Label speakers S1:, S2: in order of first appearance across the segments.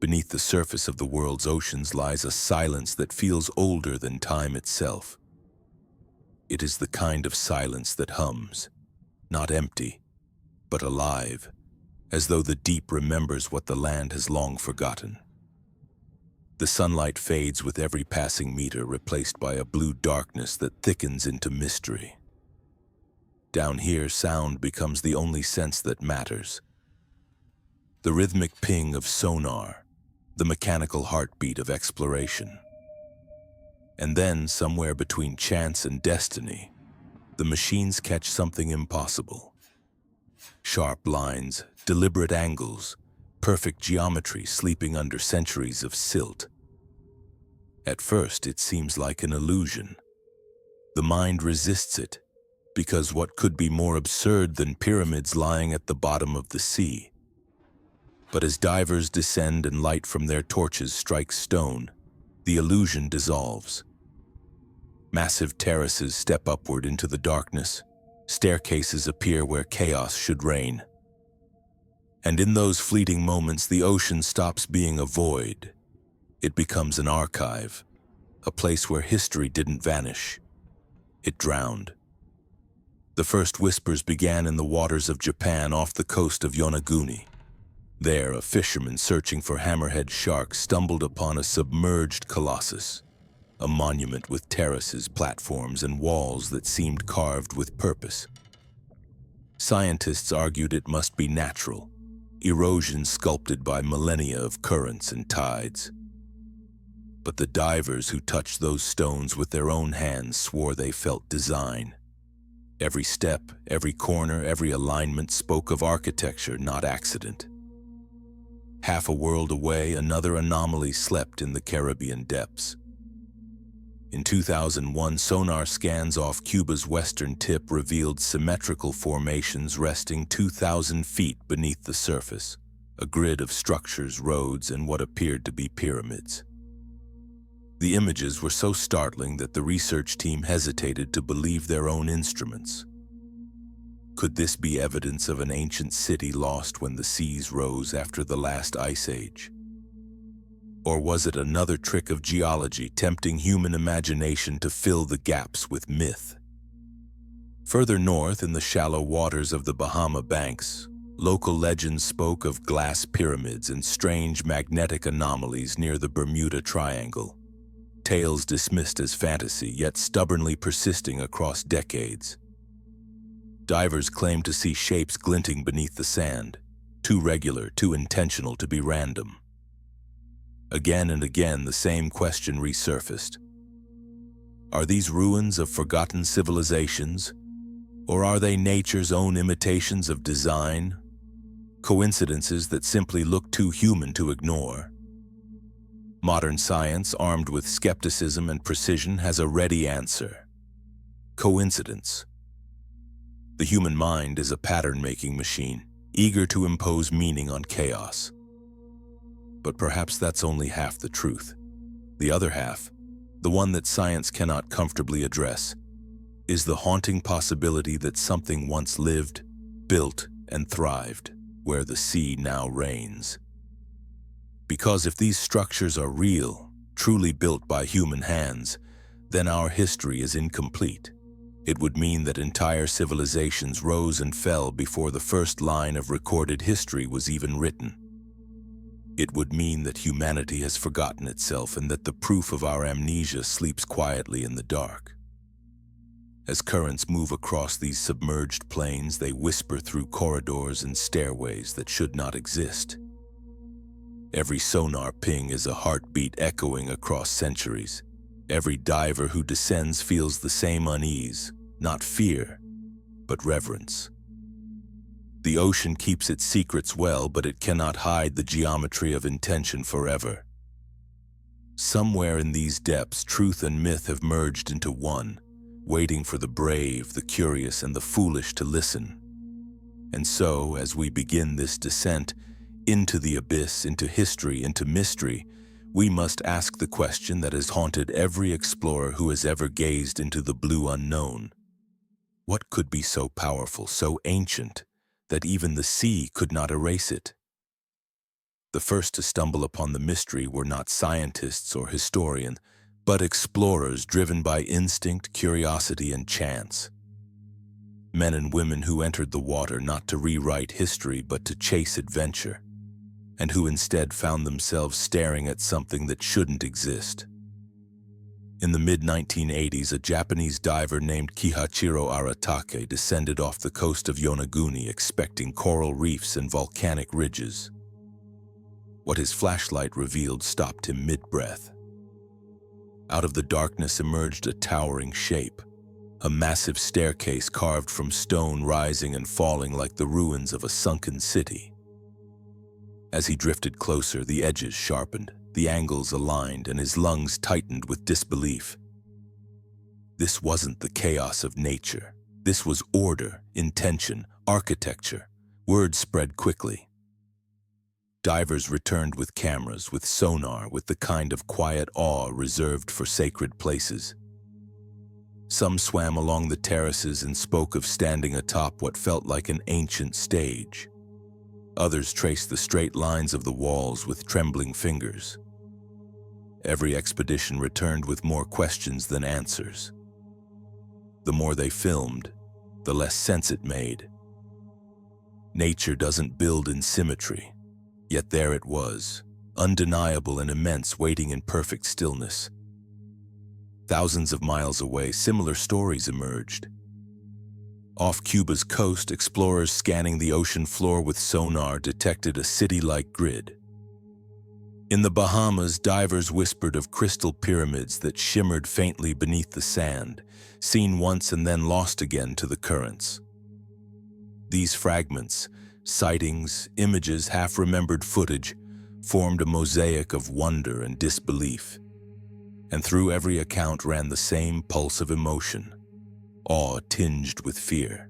S1: Beneath the surface of the world's oceans lies a silence that feels older than time itself. It is the kind of silence that hums, not empty, but alive, as though the deep remembers what the land has long forgotten. The sunlight fades with every passing meter, replaced by a blue darkness that thickens into mystery. Down here, sound becomes the only sense that matters. The rhythmic ping of sonar, the mechanical heartbeat of exploration. And then, somewhere between chance and destiny, the machines catch something impossible. Sharp lines, deliberate angles, perfect geometry sleeping under centuries of silt. At first, it seems like an illusion. The mind resists it, because what could be more absurd than pyramids lying at the bottom of the sea? But as divers descend and light from their torches strikes stone, the illusion dissolves. Massive terraces step upward into the darkness. Staircases appear where chaos should reign. And in those fleeting moments, the ocean stops being a void. It becomes an archive, a place where history didn't vanish. It drowned. The first whispers began in the waters of Japan off the coast of Yonaguni. There, a fisherman searching for hammerhead sharks stumbled upon a submerged colossus, a monument with terraces, platforms, and walls that seemed carved with purpose. Scientists argued it must be natural, erosion sculpted by millennia of currents and tides. But the divers who touched those stones with their own hands swore they felt design. Every step, every corner, every alignment spoke of architecture, not accident. Half a world away, another anomaly slept in the Caribbean depths. In 2001, sonar scans off Cuba's western tip revealed symmetrical formations resting 2,000 feet beneath the surface, a grid of structures, roads, and what appeared to be pyramids. The images were so startling that the research team hesitated to believe their own instruments. Could this be evidence of an ancient city lost when the seas rose after the last ice age? Or was it another trick of geology tempting human imagination to fill the gaps with myth? Further north, in the shallow waters of the Bahama banks, local legends spoke of glass pyramids and strange magnetic anomalies near the Bermuda Triangle. Tales dismissed as fantasy, yet stubbornly persisting across decades. Divers claimed to see shapes glinting beneath the sand, too regular, too intentional to be random. Again and again, the same question resurfaced. Are these ruins of forgotten civilizations, or are they nature's own imitations of design? Coincidences that simply look too human to ignore? Modern science, armed with skepticism and precision, has a ready answer. Coincidence. The human mind is a pattern-making machine, eager to impose meaning on chaos. But perhaps that's only half the truth. The other half, the one that science cannot comfortably address, is the haunting possibility that something once lived, built, and thrived where the sea now reigns. Because if these structures are real, truly built by human hands, then our history is incomplete. It would mean that entire civilizations rose and fell before the first line of recorded history was even written. It would mean that humanity has forgotten itself and that the proof of our amnesia sleeps quietly in the dark. As currents move across these submerged plains, they whisper through corridors and stairways that should not exist. Every sonar ping is a heartbeat echoing across centuries. Every diver who descends feels the same unease, not fear, but reverence. The ocean keeps its secrets well, but it cannot hide the geometry of intention forever. Somewhere in these depths, truth and myth have merged into one, waiting for the brave, the curious, and the foolish to listen. And so, as we begin this descent into the abyss, into history, into mystery, we must ask the question that has haunted every explorer who has ever gazed into the blue unknown. What could be so powerful, so ancient, that even the sea could not erase it? The first to stumble upon the mystery were not scientists or historians, but explorers driven by instinct, curiosity, and chance. Men and women who entered the water not to rewrite history but to chase adventure, and who instead found themselves staring at something that shouldn't exist. In the mid-1980s, a Japanese diver named Kihachiro Aratake descended off the coast of Yonaguni expecting coral reefs and volcanic ridges. What his flashlight revealed stopped him mid-breath. Out of the darkness emerged a towering shape, a massive staircase carved from stone rising and falling like the ruins of a sunken city. As he drifted closer, the edges sharpened, the angles aligned, and his lungs tightened with disbelief. This wasn't the chaos of nature. This was order, intention, architecture. Word spread quickly. Divers returned with cameras, with sonar, with the kind of quiet awe reserved for sacred places. Some swam along the terraces and spoke of standing atop what felt like an ancient stage. Others traced the straight lines of the walls with trembling fingers. Every expedition returned with more questions than answers. The more they filmed, the less sense it made. Nature doesn't build in symmetry. Yet there it was, undeniable and immense, waiting in perfect stillness. Thousands of miles away, similar stories emerged. Off Cuba's coast, explorers scanning the ocean floor with sonar detected a city-like grid. In the Bahamas, divers whispered of crystal pyramids that shimmered faintly beneath the sand, seen once and then lost again to the currents. These fragments, sightings, images, half-remembered footage, formed a mosaic of wonder and disbelief. And through every account ran the same pulse of emotion, awe tinged with fear.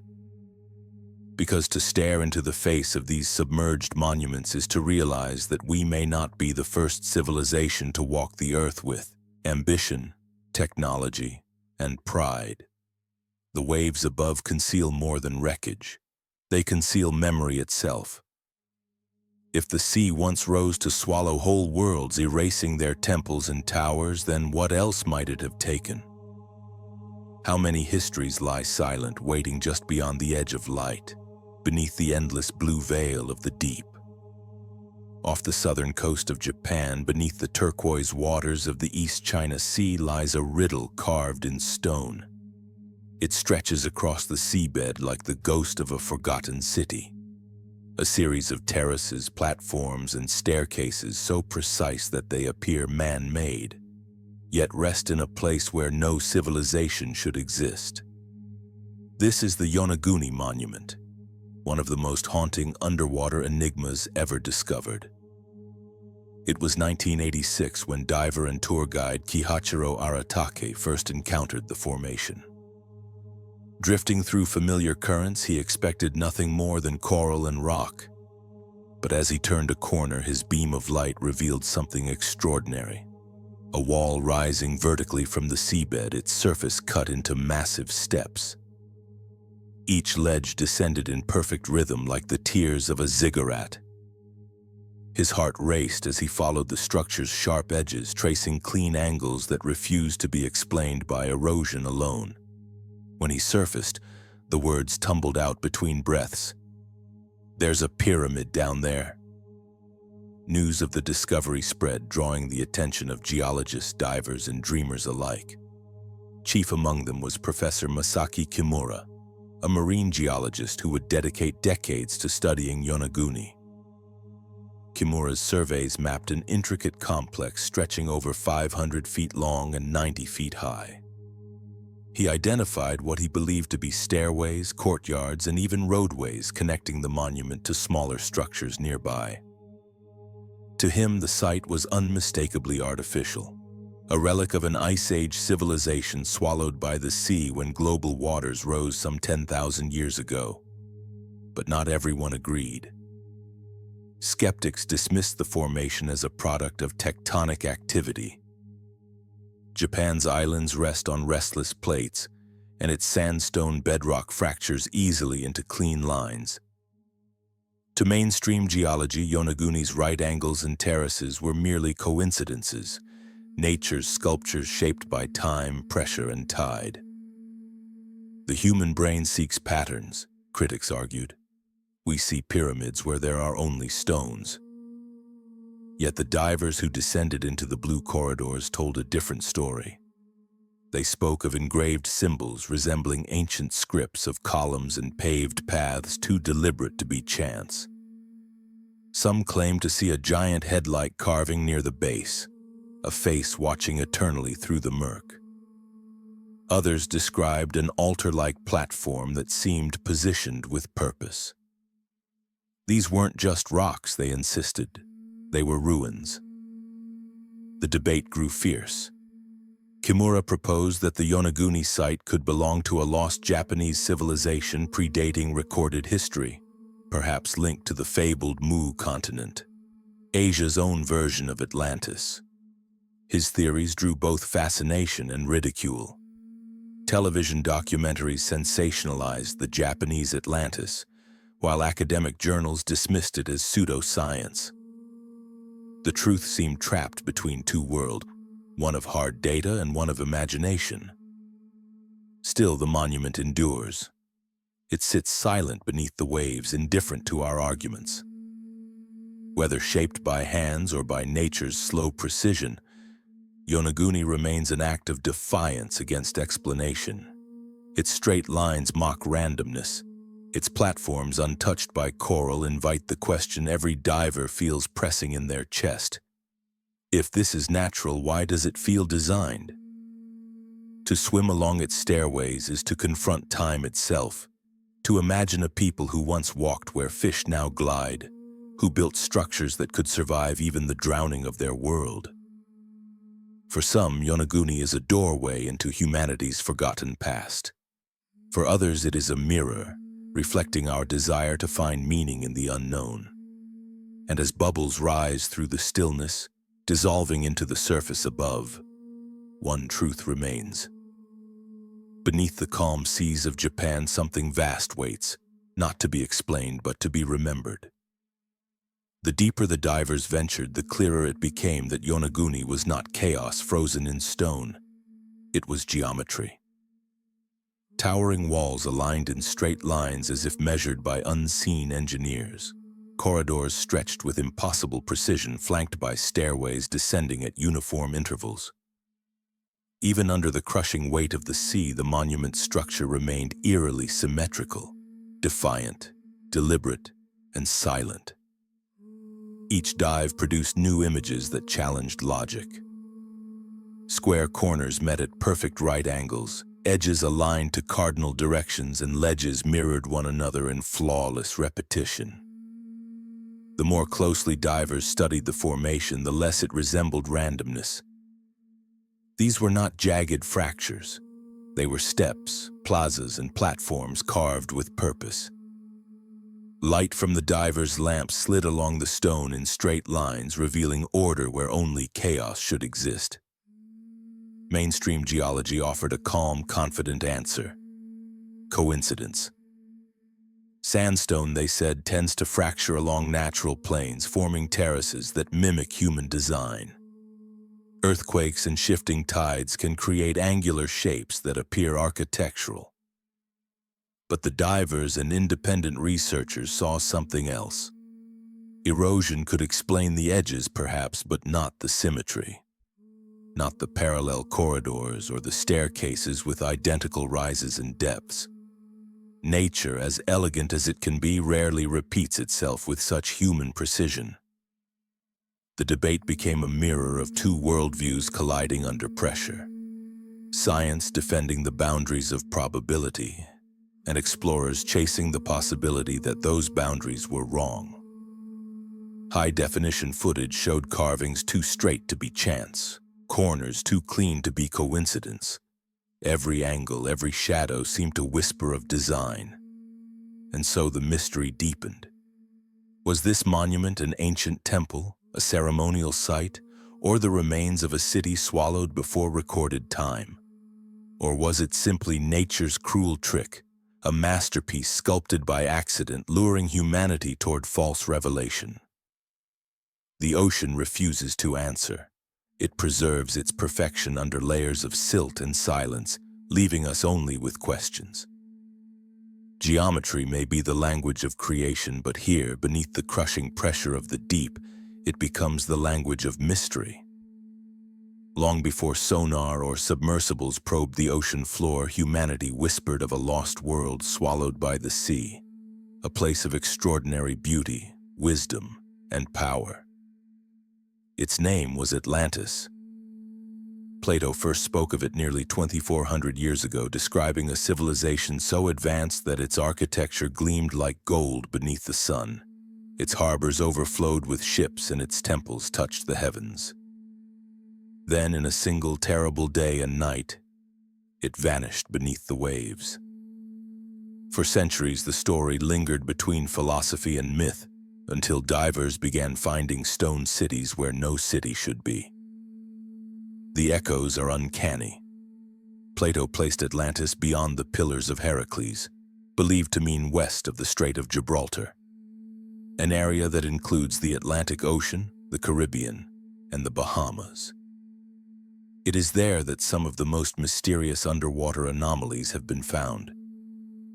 S1: Because to stare into the face of these submerged monuments is to realize that we may not be the first civilization to walk the earth with ambition, technology, and pride. The waves above conceal more than wreckage. They conceal memory itself. If the sea once rose to swallow whole worlds, erasing their temples and towers, then what else might it have taken? How many histories lie silent, waiting just beyond the edge of light, beneath the endless blue veil of the deep? Off the southern coast of Japan, beneath the turquoise waters of the East China Sea, lies a riddle carved in stone. It stretches across the seabed like the ghost of a forgotten city. A series of terraces, platforms, and staircases so precise that they appear man-made, yet rest in a place where no civilization should exist. This is the Yonaguni Monument, one of the most haunting underwater enigmas ever discovered. It was 1986 when diver and tour guide Kihachiro Aratake first encountered the formation. Drifting through familiar currents, he expected nothing more than coral and rock. But as he turned a corner, his beam of light revealed something extraordinary. A wall rising vertically from the seabed, its surface cut into massive steps. Each ledge descended in perfect rhythm like the tears of a ziggurat. His heart raced as he followed the structure's sharp edges, tracing clean angles that refused to be explained by erosion alone. When he surfaced, the words tumbled out between breaths. "There's a pyramid down there." News of the discovery spread, drawing the attention of geologists, divers, and dreamers alike. Chief among them was Professor Masaki Kimura, a marine geologist who would dedicate decades to studying Yonaguni. Kimura's surveys mapped an intricate complex stretching over 500 feet long and 90 feet high. He identified what he believed to be stairways, courtyards, and even roadways connecting the monument to smaller structures nearby. To him, the site was unmistakably artificial, a relic of an Ice Age civilization swallowed by the sea when global waters rose some 10,000 years ago. But not everyone agreed. Skeptics dismissed the formation as a product of tectonic activity. Japan's islands rest on restless plates, and its sandstone bedrock fractures easily into clean lines. To mainstream geology, Yonaguni's right angles and terraces were merely coincidences, nature's sculptures shaped by time, pressure, and tide. The human brain seeks patterns, critics argued. We see pyramids where there are only stones. Yet the divers who descended into the blue corridors told a different story. They spoke of engraved symbols resembling ancient scripts of columns and paved paths too deliberate to be chance. Some claimed to see a giant head-like carving near the base, a face watching eternally through the murk. Others described an altar-like platform that seemed positioned with purpose. These weren't just rocks, they insisted. They were ruins. The debate grew fierce. Kimura proposed that the Yonaguni site could belong to a lost Japanese civilization predating recorded history, perhaps linked to the fabled Mu continent, Asia's own version of Atlantis. His theories drew both fascination and ridicule. Television documentaries sensationalized the Japanese Atlantis, while academic journals dismissed it as pseudoscience. The truth seemed trapped between two worlds, one of hard data and one of imagination. Still, the monument endures. It sits silent beneath the waves, indifferent to our arguments. Whether shaped by hands or by nature's slow precision, Yonaguni remains an act of defiance against explanation. Its straight lines mock randomness. Its platforms, untouched by coral, invite the question every diver feels pressing in their chest. If this is natural, why does it feel designed? To swim along its stairways is to confront time itself, to imagine a people who once walked where fish now glide, who built structures that could survive even the drowning of their world. For some, Yonaguni is a doorway into humanity's forgotten past. For others, it is a mirror, reflecting our desire to find meaning in the unknown. And as bubbles rise through the stillness, dissolving into the surface above, one truth remains. Beneath the calm seas of Japan, something vast waits, not to be explained but to be remembered. The deeper the divers ventured, the clearer it became that Yonaguni was not chaos frozen in stone. It was geometry. Towering walls aligned in straight lines as if measured by unseen engineers. Corridors stretched with impossible precision, flanked by stairways descending at uniform intervals. Even under the crushing weight of the sea, the monument's structure remained eerily symmetrical, defiant, deliberate, and silent. Each dive produced new images that challenged logic. Square corners met at perfect right angles, edges aligned to cardinal directions, and ledges mirrored one another in flawless repetition. The more closely divers studied the formation, the less it resembled randomness. These were not jagged fractures. They were steps, plazas, and platforms carved with purpose. Light from the divers' lamps slid along the stone in straight lines, revealing order where only chaos should exist. Mainstream geology offered a calm, confident answer. Coincidence. Sandstone, they said, tends to fracture along natural planes, forming terraces that mimic human design. Earthquakes and shifting tides can create angular shapes that appear architectural. But the divers and independent researchers saw something else. Erosion could explain the edges, perhaps, but not the symmetry. Not the parallel corridors or the staircases with identical rises and depths. Nature, as elegant as it can be, rarely repeats itself with such human precision. The debate became a mirror of two worldviews colliding under pressure. Science defending the boundaries of probability, and explorers chasing the possibility that those boundaries were wrong. High-definition footage showed carvings too straight to be chance, corners too clean to be coincidence. Every angle, every shadow seemed to whisper of design. And so the mystery deepened. Was this monument an ancient temple, a ceremonial site, or the remains of a city swallowed before recorded time? Or was it simply nature's cruel trick, a masterpiece sculpted by accident, luring humanity toward false revelation. The ocean refuses to answer. It preserves its perfection under layers of silt and silence, leaving us only with questions. Geometry may be the language of creation, but here, beneath the crushing pressure of the deep, it becomes the language of mystery. Long before sonar or submersibles probed the ocean floor, humanity whispered of a lost world swallowed by the sea, a place of extraordinary beauty, wisdom, and power. Its name was Atlantis. Plato first spoke of it nearly 2,400 years ago, describing a civilization so advanced that its architecture gleamed like gold beneath the sun. Its harbors overflowed with ships and its temples touched the heavens. Then, in a single terrible day and night, it vanished beneath the waves. For centuries, the story lingered between philosophy and myth, until divers began finding stone cities where no city should be. The echoes are uncanny. Plato placed Atlantis beyond the Pillars of Heracles, believed to mean west of the Strait of Gibraltar, an area that includes the Atlantic Ocean, the Caribbean, and the Bahamas. It is there that some of the most mysterious underwater anomalies have been found.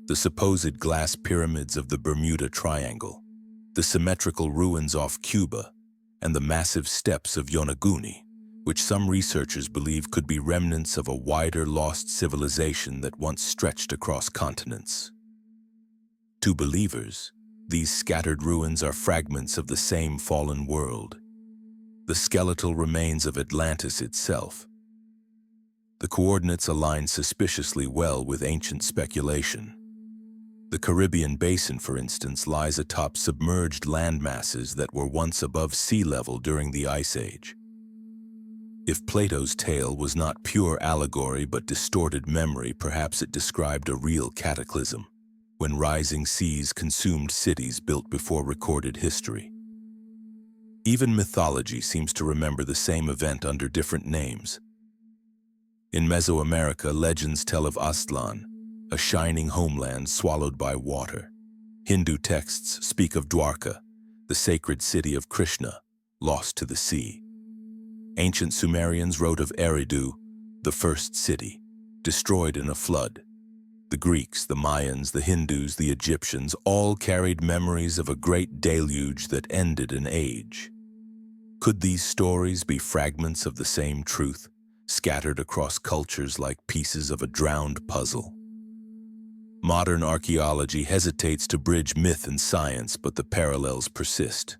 S1: The supposed glass pyramids of the Bermuda Triangle, the symmetrical ruins off Cuba, and the massive steps of Yonaguni, which some researchers believe could be remnants of a wider lost civilization that once stretched across continents. To believers, these scattered ruins are fragments of the same fallen world, the skeletal remains of Atlantis itself. The coordinates align suspiciously well with ancient speculation. The Caribbean basin, for instance, lies atop submerged landmasses that were once above sea level during the Ice Age. If Plato's tale was not pure allegory but distorted memory, perhaps it described a real cataclysm, when rising seas consumed cities built before recorded history. Even mythology seems to remember the same event under different names. In Mesoamerica, legends tell of Aztlan, a shining homeland swallowed by water. Hindu texts speak of Dwarka, the sacred city of Krishna, lost to the sea. Ancient Sumerians wrote of Eridu, the first city, destroyed in a flood. The Greeks, the Mayans, the Hindus, the Egyptians all carried memories of a great deluge that ended an age. Could these stories be fragments of the same truth, scattered across cultures like pieces of a drowned puzzle? Modern archaeology hesitates to bridge myth and science, but the parallels persist.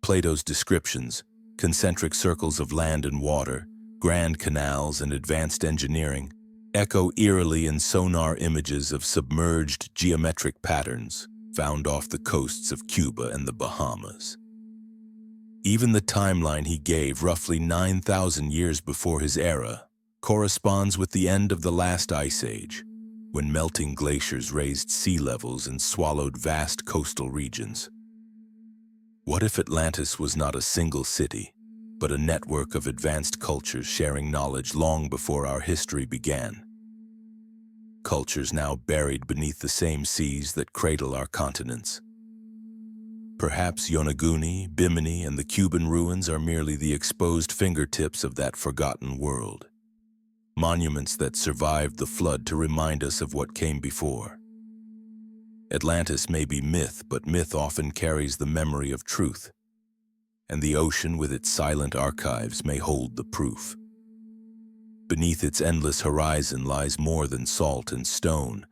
S1: Plato's descriptions, concentric circles of land and water, grand canals, and advanced engineering, echo eerily in sonar images of submerged geometric patterns found off the coasts of Cuba and the Bahamas. Even the timeline he gave, roughly 9,000 years before his era, corresponds with the end of the last ice age, when melting glaciers raised sea levels and swallowed vast coastal regions. What if Atlantis was not a single city, but a network of advanced cultures sharing knowledge long before our history began? Cultures now buried beneath the same seas that cradle our continents. Perhaps Yonaguni, Bimini, and the Cuban ruins are merely the exposed fingertips of that forgotten world. Monuments that survived the flood to remind us of what came before. Atlantis may be myth, but myth often carries the memory of truth, and the ocean with its silent archives may hold the proof. Beneath its endless horizon lies more than salt and stone.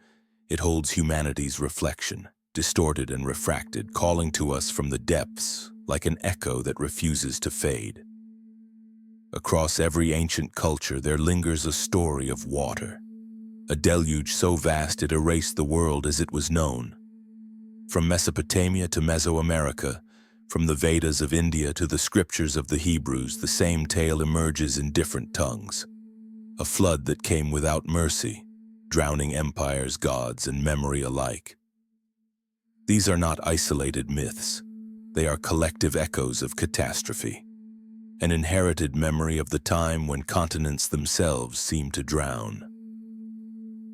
S1: It holds humanity's reflection, distorted and refracted, calling to us from the depths like an echo that refuses to fade. Across every ancient culture there lingers a story of water, a deluge so vast it erased the world as it was known. From Mesopotamia to Mesoamerica, from the Vedas of India to the scriptures of the Hebrews, the same tale emerges in different tongues. A flood that came without mercy, drowning empires, gods, and memory alike. These are not isolated myths. They are collective echoes of catastrophe, an inherited memory of the time when continents themselves seemed to drown.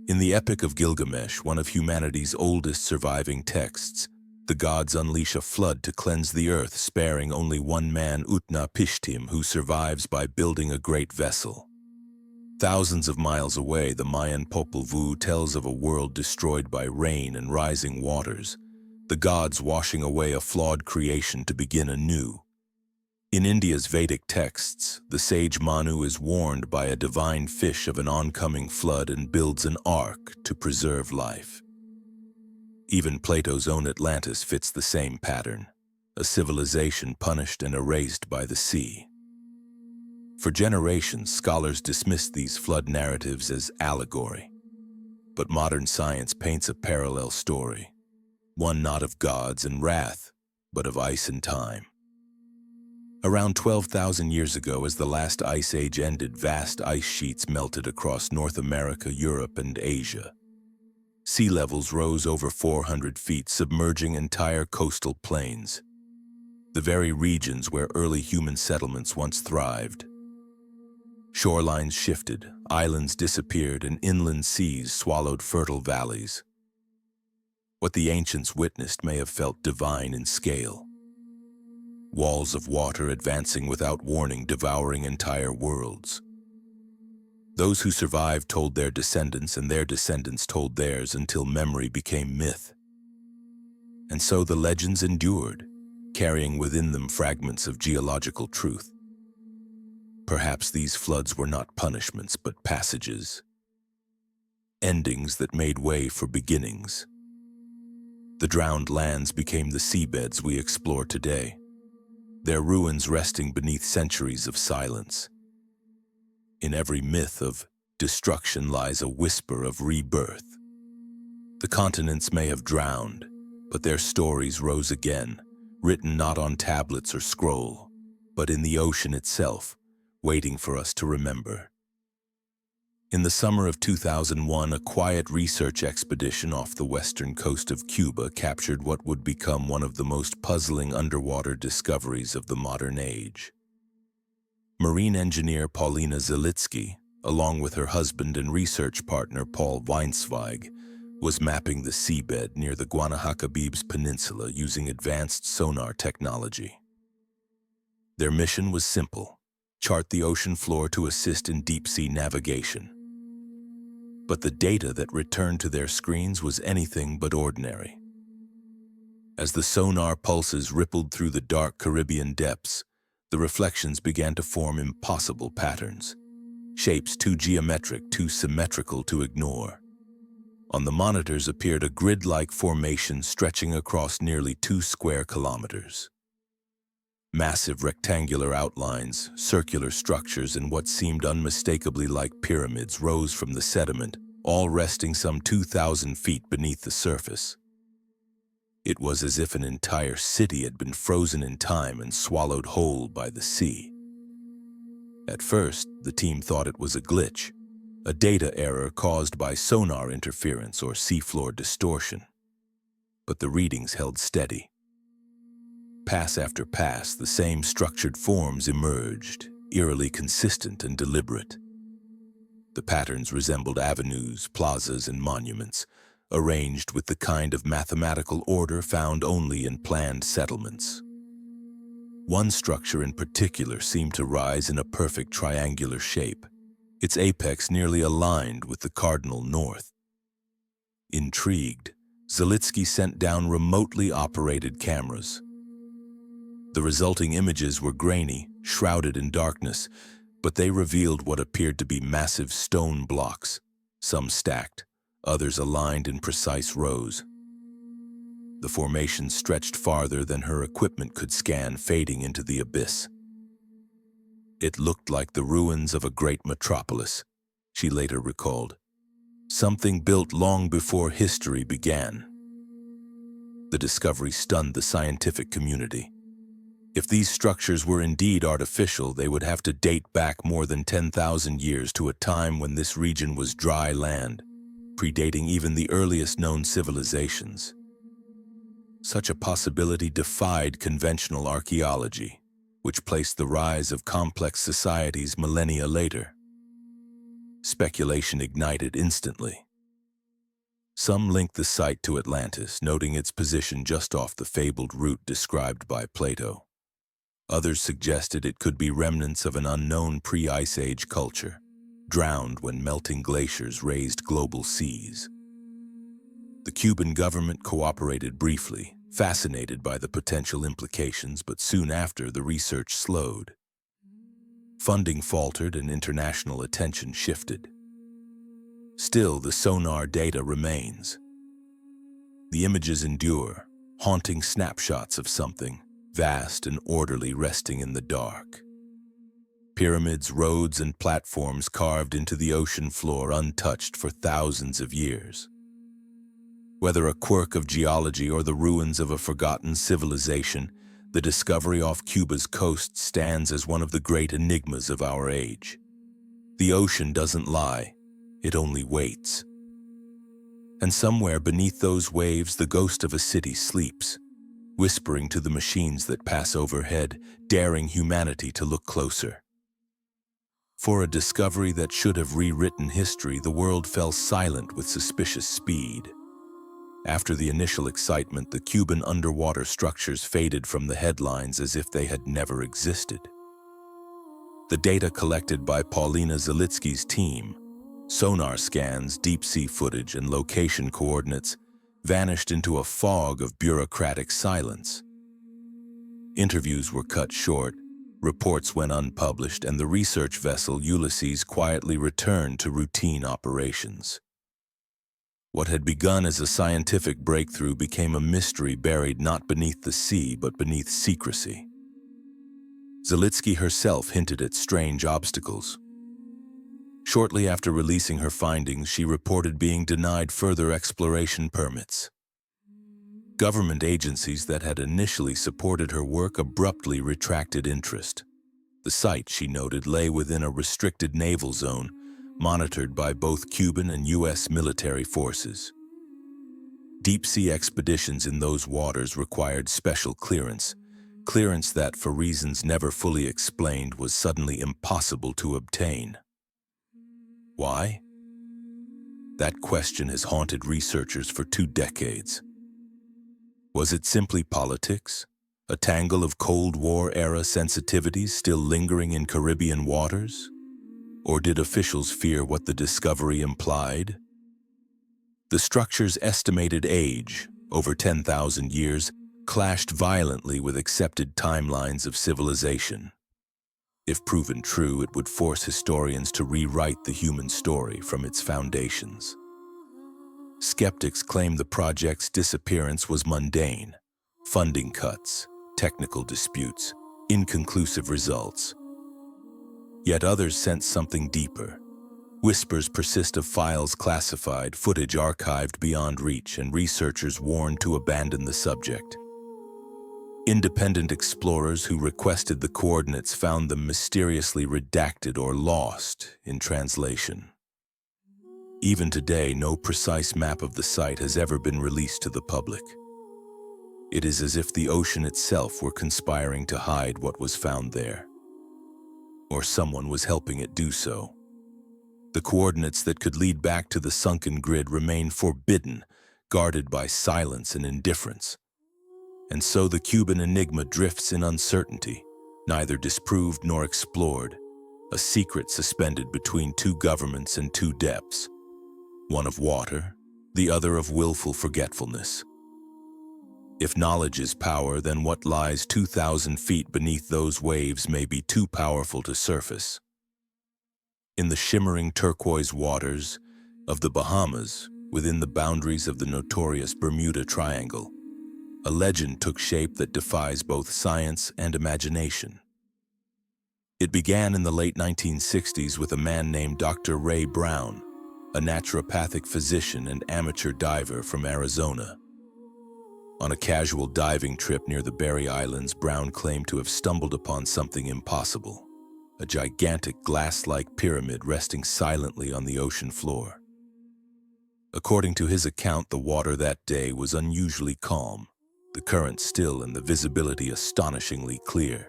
S1: In the Epic of Gilgamesh, one of humanity's oldest surviving texts, the gods unleash a flood to cleanse the earth, sparing only one man, Utnapishtim, who survives by building a great vessel. Thousands of miles away, the Mayan Popol Vuh tells of a world destroyed by rain and rising waters, the gods washing away a flawed creation to begin anew. In India's Vedic texts, the sage Manu is warned by a divine fish of an oncoming flood and builds an ark to preserve life. Even Plato's own Atlantis fits the same pattern, a civilization punished and erased by the sea. For generations, scholars dismissed these flood narratives as allegory. But modern science paints a parallel story, one not of gods and wrath, but of ice and time. Around 12,000 years ago, as the last ice age ended, vast ice sheets melted across North America, Europe, and Asia. Sea levels rose over 400 feet, submerging entire coastal plains, the very regions where early human settlements once thrived. Shorelines shifted, islands disappeared, and inland seas swallowed fertile valleys. What the ancients witnessed may have felt divine in scale. Walls of water advancing without warning, devouring entire worlds. Those who survived told their descendants, and their descendants told theirs, until memory became myth. And so the legends endured, carrying within them fragments of geological truth. Perhaps these floods were not punishments, but passages. Endings that made way for beginnings. The drowned lands became the seabeds we explore today, their ruins resting beneath centuries of silence. In every myth of destruction lies a whisper of rebirth. The continents may have drowned, but their stories rose again, written not on tablets or scroll, but in the ocean itself, waiting for us to remember. In the summer of 2001, a quiet research expedition off the western coast of Cuba captured what would become one of the most puzzling underwater discoveries of the modern age. Marine engineer Paulina Zalitsky, along with her husband and research partner Paul Weinsweig, was mapping the seabed near the Guanahatabibs Peninsula using advanced sonar technology. Their mission was simple: chart the ocean floor to assist in deep-sea navigation. But the data that returned to their screens was anything but ordinary. As the sonar pulses rippled through the dark Caribbean depths, the reflections began to form impossible patterns, shapes too geometric, too symmetrical to ignore. On the monitors appeared a grid-like formation stretching across nearly 2 square kilometers. Massive rectangular outlines, circular structures, and what seemed unmistakably like pyramids rose from the sediment, all resting some 2,000 feet beneath the surface. It was as if an entire city had been frozen in time and swallowed whole by the sea. At first, the team thought it was a glitch, a data error caused by sonar interference or seafloor distortion. But the readings held steady. Pass after pass, the same structured forms emerged, eerily consistent and deliberate. The patterns resembled avenues, plazas, and monuments, arranged with the kind of mathematical order found only in planned settlements. One structure in particular seemed to rise in a perfect triangular shape, its apex nearly aligned with the cardinal north. Intrigued, Zalitsky sent down remotely operated cameras. The resulting images were grainy, shrouded in darkness, but they revealed what appeared to be massive stone blocks, some stacked, others aligned in precise rows. The formation stretched farther than her equipment could scan, fading into the abyss. It looked like the ruins of a great metropolis, she later recalled. Something built long before history began. The discovery stunned the scientific community. If these structures were indeed artificial, they would have to date back more than 10,000 years to a time when this region was dry land, predating even the earliest known civilizations. Such a possibility defied conventional archaeology, which placed the rise of complex societies millennia later. Speculation ignited instantly. Some linked the site to Atlantis, noting its position just off the fabled route described by Plato. Others suggested it could be remnants of an unknown pre-Ice Age culture, drowned when melting glaciers raised global seas. The Cuban government cooperated briefly, fascinated by the potential implications, but soon after the research slowed. Funding faltered and international attention shifted. Still, the sonar data remains. The images endure, haunting snapshots of something vast and orderly resting in the dark. Pyramids, roads, and platforms carved into the ocean floor untouched for thousands of years. Whether a quirk of geology or the ruins of a forgotten civilization, the discovery off Cuba's coast stands as one of the great enigmas of our age. The ocean doesn't lie, it only waits. And somewhere beneath those waves, the ghost of a city sleeps, whispering to the machines that pass overhead, daring humanity to look closer. For a discovery that should have rewritten history, the world fell silent with suspicious speed. After the initial excitement, the Cuban underwater structures faded from the headlines as if they had never existed. The data collected by Paulina Zalitsky's team, sonar scans, deep-sea footage, and location coordinates, vanished into a fog of bureaucratic silence. Interviews were cut short, reports went unpublished, and the research vessel Ulysses quietly returned to routine operations. What had begun as a scientific breakthrough became a mystery buried not beneath the sea but beneath secrecy. Zalitsky herself hinted at strange obstacles. Shortly after releasing her findings, she reported being denied further exploration permits. Government agencies that had initially supported her work abruptly retracted interest. The site, she noted, lay within a restricted naval zone, monitored by both Cuban and U.S. military forces. Deep-sea expeditions in those waters required special clearance that, for reasons never fully explained, was suddenly impossible to obtain. Why? That question has haunted researchers for 2 decades. Was it simply politics? A tangle of Cold War-era sensitivities still lingering in Caribbean waters? Or did officials fear what the discovery implied? The structure's estimated age, over 10,000 years, clashed violently with accepted timelines of civilization. If proven true, it would force historians to rewrite the human story from its foundations. Skeptics claim the project's disappearance was mundane: funding cuts, technical disputes, inconclusive results. Yet others sense something deeper. Whispers persist of files classified, footage archived beyond reach, and researchers warned to abandon the subject. Independent explorers who requested the coordinates found them mysteriously redacted or lost in translation. Even today, no precise map of the site has ever been released to the public. It is as if the ocean itself were conspiring to hide what was found there. Or someone was helping it do so. The coordinates that could lead back to the sunken grid remain forbidden, guarded by silence and indifference. And so the Cuban enigma drifts in uncertainty, neither disproved nor explored, a secret suspended between 2 governments and 2 depths, one of water, the other of willful forgetfulness. If knowledge is power, then what lies 2,000 feet beneath those waves may be too powerful to surface. In the shimmering turquoise waters of the Bahamas, within the boundaries of the notorious Bermuda Triangle, a legend took shape that defies both science and imagination. It began in the late 1960s with a man named Dr. Ray Brown, a naturopathic physician and amateur diver from Arizona. On a casual diving trip near the Berry Islands, Brown claimed to have stumbled upon something impossible: a gigantic glass-like pyramid resting silently on the ocean floor. According to his account, the water that day was unusually calm, the current still and the visibility astonishingly clear.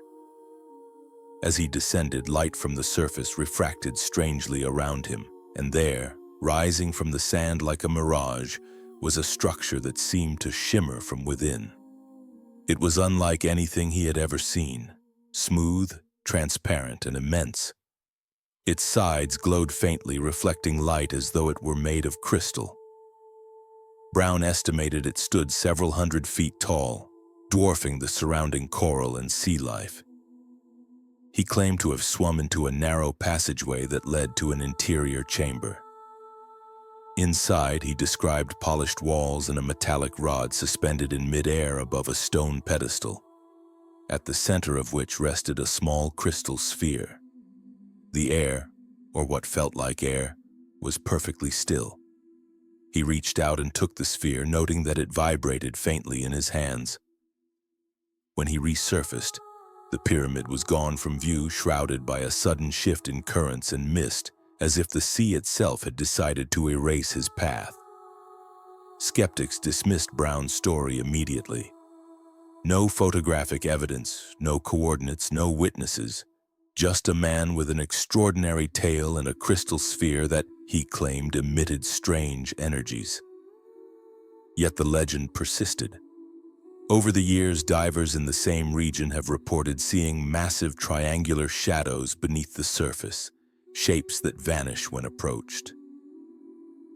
S1: As he descended, light from the surface refracted strangely around him, and there, rising from the sand like a mirage, was a structure that seemed to shimmer from within. It was unlike anything he had ever seen, smooth, transparent, and immense. Its sides glowed faintly, reflecting light as though it were made of crystal. Brown estimated it stood several hundred feet tall, dwarfing the surrounding coral and sea life. He claimed to have swum into a narrow passageway that led to an interior chamber. Inside, he described polished walls and a metallic rod suspended in mid-air above a stone pedestal, at the center of which rested a small crystal sphere. The air, or what felt like air, was perfectly still. He reached out and took the sphere, noting that it vibrated faintly in his hands. When he resurfaced, the pyramid was gone from view, shrouded by a sudden shift in currents and mist, as if the sea itself had decided to erase his path. Skeptics dismissed Brown's story immediately. No photographic evidence, no coordinates, no witnesses, just a man with an extraordinary tale and a crystal sphere that, he claimed, emitted strange energies. Yet the legend persisted. Over the years, divers in the same region have reported seeing massive triangular shadows beneath the surface, shapes that vanish when approached.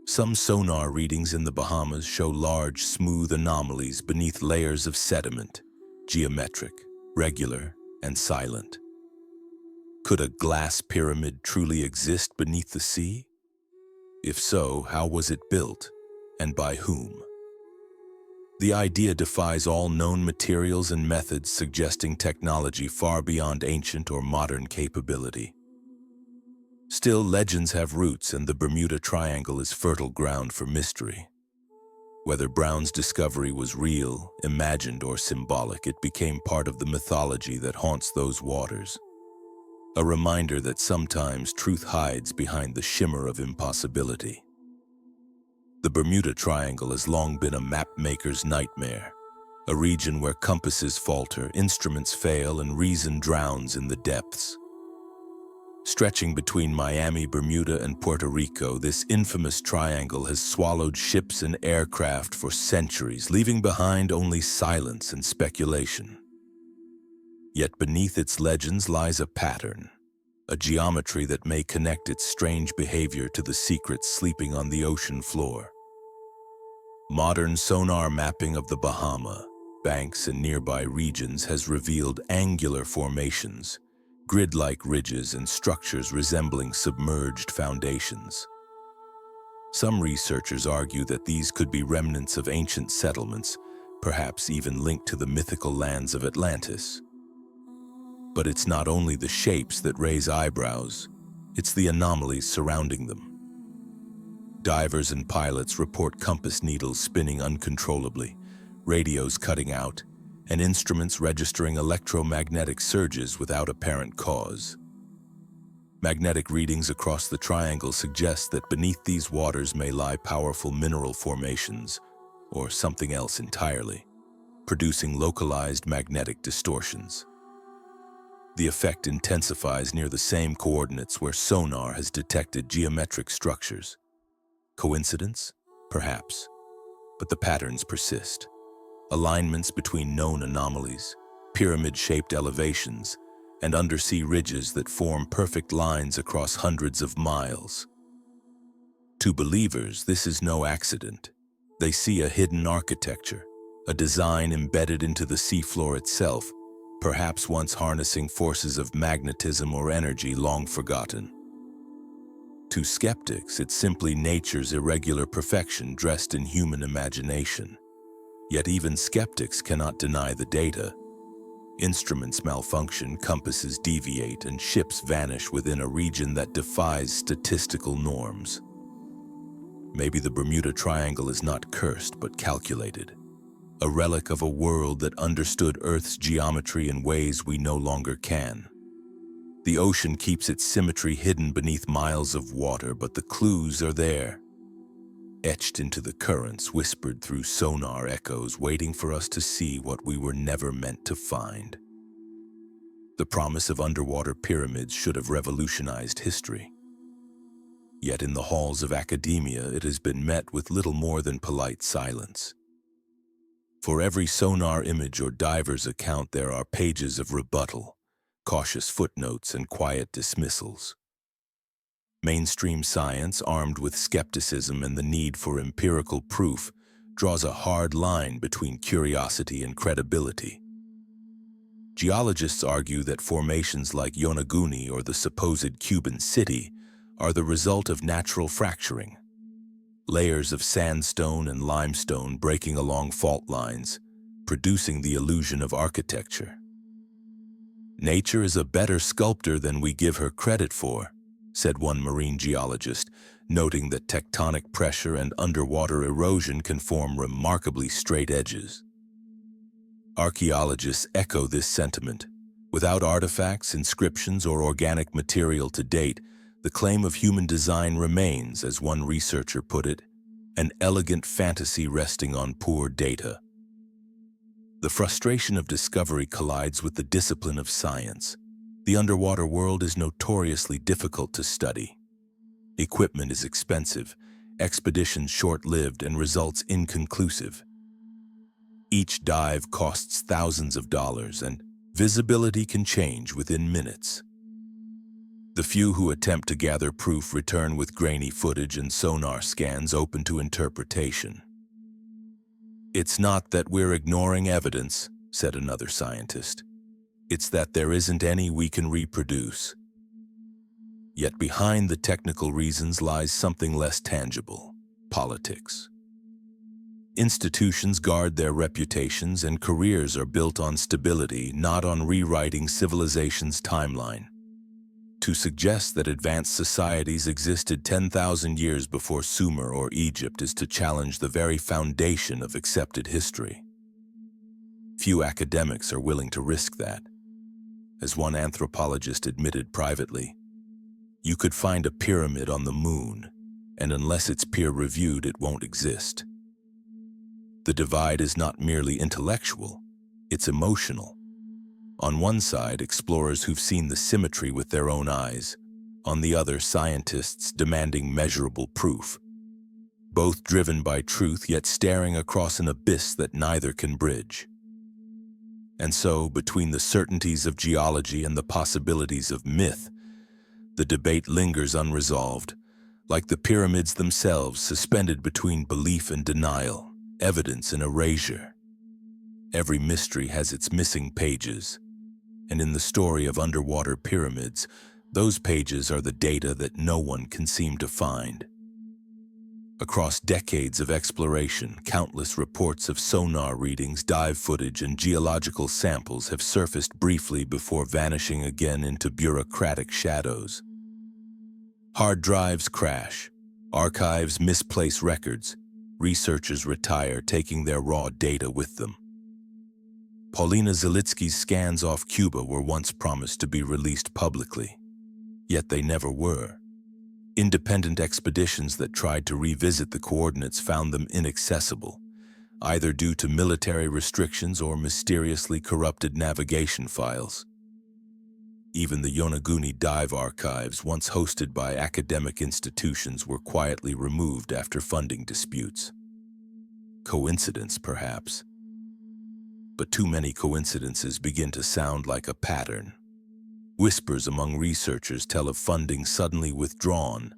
S1: Some sonar readings in the Bahamas show large, smooth anomalies beneath layers of sediment, geometric, regular, and silent. Could a glass pyramid truly exist beneath the sea? If so, how was it built, and by whom? The idea defies all known materials and methods, suggesting technology far beyond ancient or modern capability. Still, legends have roots, and the Bermuda Triangle is fertile ground for mystery. Whether Brown's discovery was real, imagined, or symbolic, it became part of the mythology that haunts those waters. A reminder that sometimes truth hides behind the shimmer of impossibility. The Bermuda Triangle has long been a map-maker's nightmare, a region where compasses falter, instruments fail, and reason drowns in the depths. Stretching between Miami, Bermuda, and Puerto Rico, this infamous triangle has swallowed ships and aircraft for centuries, leaving behind only silence and speculation. Yet beneath its legends lies a pattern, a geometry that may connect its strange behavior to the secrets sleeping on the ocean floor. Modern sonar mapping of the Bahamas, banks, and nearby regions has revealed angular formations, grid-like ridges, and structures resembling submerged foundations. Some researchers argue that these could be remnants of ancient settlements, perhaps even linked to the mythical lands of Atlantis. But it's not only the shapes that raise eyebrows, it's the anomalies surrounding them. Divers and pilots report compass needles spinning uncontrollably, radios cutting out, and instruments registering electromagnetic surges without apparent cause. Magnetic readings across the triangle suggest that beneath these waters may lie powerful mineral formations, or something else entirely, producing localized magnetic distortions. The effect intensifies near the same coordinates where sonar has detected geometric structures. Coincidence? Perhaps. But the patterns persist. Alignments between known anomalies, pyramid-shaped elevations, and undersea ridges that form perfect lines across hundreds of miles. To believers, this is no accident. They see a hidden architecture, a design embedded into the seafloor itself, perhaps once harnessing forces of magnetism or energy long forgotten. To skeptics, it's simply nature's irregular perfection dressed in human imagination. Yet even skeptics cannot deny the data. Instruments malfunction, compasses deviate, and ships vanish within a region that defies statistical norms. Maybe the Bermuda Triangle is not cursed but calculated, a relic of a world that understood Earth's geometry in ways we no longer can. The ocean keeps its symmetry hidden beneath miles of water, but the clues are there, etched into the currents, whispered through sonar echoes, waiting for us to see what we were never meant to find. The promise of underwater pyramids should have revolutionized history. Yet in the halls of academia it has been met with little more than polite silence. For every sonar image or diver's account there are pages of rebuttal, cautious footnotes, and quiet dismissals. Mainstream science, armed with skepticism and the need for empirical proof, draws a hard line between curiosity and credibility. Geologists argue that formations like Yonaguni or the supposed Cuban city are the result of natural fracturing, layers of sandstone and limestone breaking along fault lines, producing the illusion of architecture. "Nature is a better sculptor than we give her credit for," said one marine geologist, noting that tectonic pressure and underwater erosion can form remarkably straight edges. Archaeologists echo this sentiment. Without artifacts, inscriptions, or organic material to date, the claim of human design remains, as one researcher put it, an elegant fantasy resting on poor data. The frustration of discovery collides with the discipline of science. The underwater world is notoriously difficult to study. Equipment is expensive, expeditions short-lived, and results inconclusive. Each dive costs thousands of dollars, and visibility can change within minutes. The few who attempt to gather proof return with grainy footage and sonar scans open to interpretation. "It's not that we're ignoring evidence," said another scientist. "It's that there isn't any we can reproduce." Yet behind the technical reasons lies something less tangible: politics. Institutions guard their reputations, and careers are built on stability, not on rewriting civilization's timeline. To suggest that advanced societies existed 10,000 years before Sumer or Egypt is to challenge the very foundation of accepted history. Few academics are willing to risk that. As one anthropologist admitted privately, "You could find a pyramid on the moon, and unless it's peer-reviewed, it won't exist." The divide is not merely intellectual, it's emotional. On one side, explorers who've seen the symmetry with their own eyes. On the other, scientists demanding measurable proof. Both driven by truth, yet staring across an abyss that neither can bridge. And so, between the certainties of geology and the possibilities of myth, the debate lingers unresolved, like the pyramids themselves, suspended between belief and denial, evidence and erasure. Every mystery has its missing pages, and in the story of underwater pyramids, those pages are the data that no one can seem to find. Across decades of exploration, countless reports of sonar readings, dive footage, and geological samples have surfaced briefly before vanishing again into bureaucratic shadows. Hard drives crash, archives misplace records, researchers retire, taking their raw data with them. Paulina Zalitsky's scans off Cuba were once promised to be released publicly, yet they never were. Independent expeditions that tried to revisit the coordinates found them inaccessible, either due to military restrictions or mysteriously corrupted navigation files. Even the Yonaguni dive archives, once hosted by academic institutions, were quietly removed after funding disputes. Coincidence, perhaps. But too many coincidences begin to sound like a pattern. Whispers among researchers tell of funding suddenly withdrawn,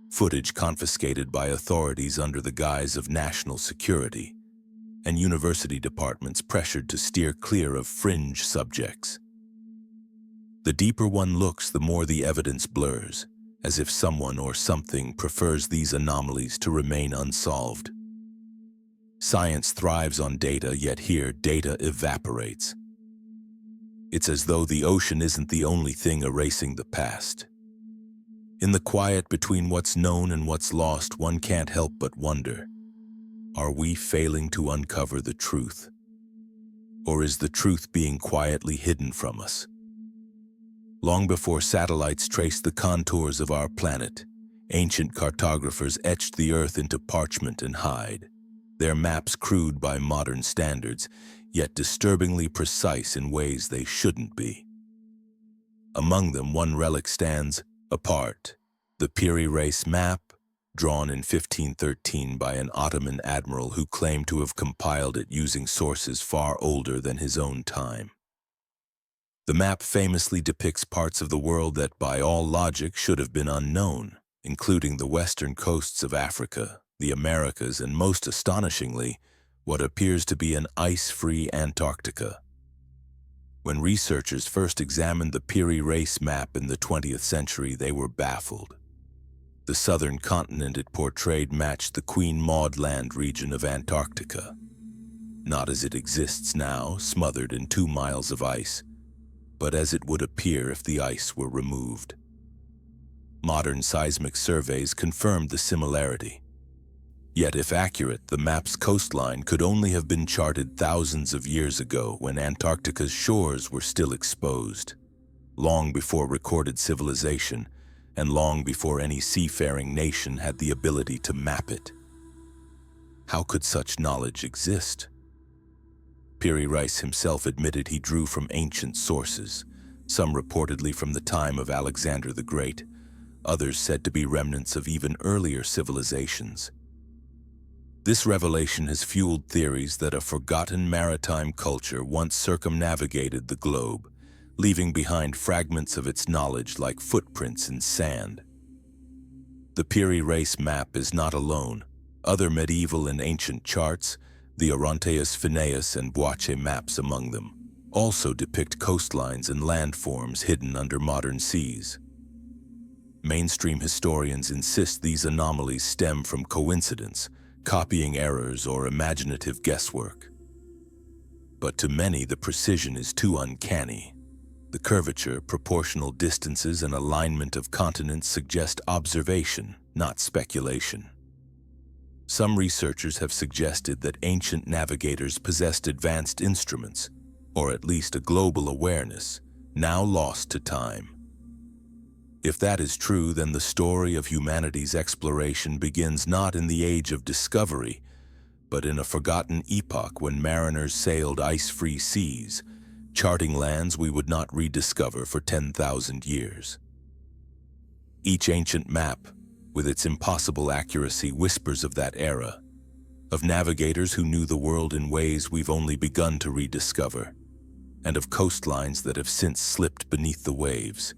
S1: footage confiscated by authorities under the guise of national security, and university departments pressured to steer clear of fringe subjects. The deeper one looks, the more the evidence blurs, as if someone or something prefers these anomalies to remain unsolved. Science thrives on data, yet here data evaporates. It's as though the ocean isn't the only thing erasing the past. In the quiet between what's known and what's lost, one can't help but wonder, are we failing to uncover the truth? Or is the truth being quietly hidden from us? Long before satellites traced the contours of our planet, ancient cartographers etched the Earth into parchment and hide, their maps crude by modern standards, yet disturbingly precise in ways they shouldn't be. Among them, one relic stands apart, The Piri Reis map, drawn in 1513 by an Ottoman admiral who claimed to have compiled it using sources far older than his own time. The map famously depicts parts of the world that by all logic should have been unknown, including the western coasts of Africa, the Americas, and most astonishingly, what appears to be an ice-free Antarctica. When researchers first examined the Piri Reis map in the 20th century, they were baffled. The southern continent it portrayed matched the Queen Maud Land region of Antarctica. Not as it exists now, smothered in 2 miles of ice, but as it would appear if the ice were removed. Modern seismic surveys confirmed the similarity. Yet, if accurate, the map's coastline could only have been charted thousands of years ago when Antarctica's shores were still exposed, long before recorded civilization, and long before any seafaring nation had the ability to map it. How could such knowledge exist? Piri Reis himself admitted he drew from ancient sources, some reportedly from the time of Alexander the Great, others said to be remnants of even earlier civilizations. This revelation has fueled theories that a forgotten maritime culture once circumnavigated the globe, leaving behind fragments of its knowledge like footprints in sand. The Piri Reis map is not alone. Other medieval and ancient charts, the Orontes Phineus and Boache maps among them, also depict coastlines and landforms hidden under modern seas. Mainstream historians insist these anomalies stem from coincidence, copying errors, or imaginative guesswork. But to many, the precision is too uncanny. The curvature, proportional distances, and alignment of continents suggest observation, not speculation. Some researchers have suggested that ancient navigators possessed advanced instruments, or at least a global awareness, now lost to time. If that is true, then the story of humanity's exploration begins not in the age of discovery, but in a forgotten epoch when mariners sailed ice-free seas, charting lands we would not rediscover for 10,000 years. Each ancient map, with its impossible accuracy, whispers of that era, of navigators who knew the world in ways we've only begun to rediscover, and of coastlines that have since slipped beneath the waves.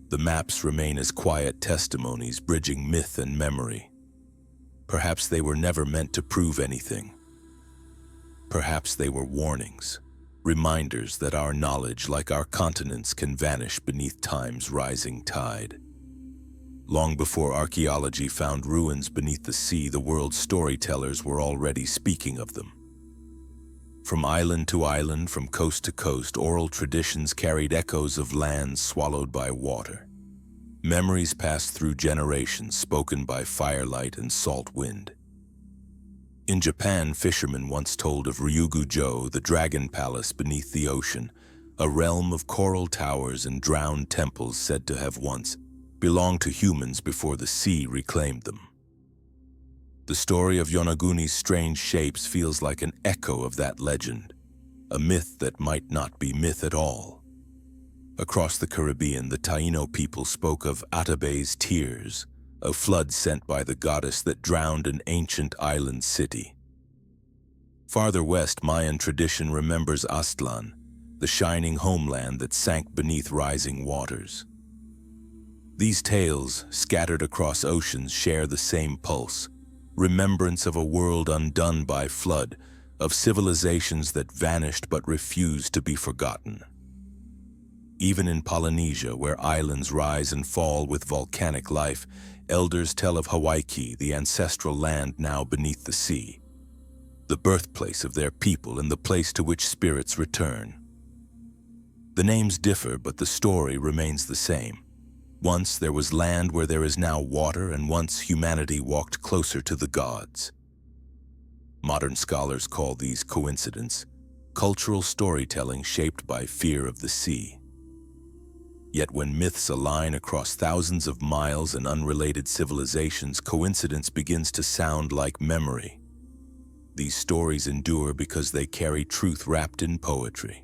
S1: The maps remain as quiet testimonies bridging myth and memory. Perhaps they were never meant to prove anything. Perhaps they were warnings, reminders that our knowledge, like our continents, can vanish beneath time's rising tide. Long before archaeology found ruins beneath the sea, the world's storytellers were already speaking of them. From island to island, from coast to coast, oral traditions carried echoes of lands swallowed by water. Memories passed through generations, spoken by firelight and salt wind. In Japan, fishermen once told of Ryugu-jo, the dragon palace beneath the ocean, a realm of coral towers and drowned temples said to have once belonged to humans before the sea reclaimed them. The story of Yonaguni's strange shapes feels like an echo of that legend, a myth that might not be myth at all. Across the Caribbean, the Taino people spoke of Atabe's tears, a flood sent by the goddess that drowned an ancient island city. Farther west, Mayan tradition remembers Aztlan, the shining homeland that sank beneath rising waters. These tales, scattered across oceans, share the same pulse, remembrance of a world undone by flood, of civilizations that vanished but refused to be forgotten. Even in Polynesia, where islands rise and fall with volcanic life, elders tell of Hawaii, the ancestral land now beneath the sea, the birthplace of their people and the place to which spirits return. The names differ, but the story remains the same. Once there was land where there is now water, and once humanity walked closer to the gods. Modern scholars call these coincidence, cultural storytelling shaped by fear of the sea. Yet when myths align across thousands of miles and unrelated civilizations, coincidence begins to sound like memory. These stories endure because they carry truth wrapped in poetry.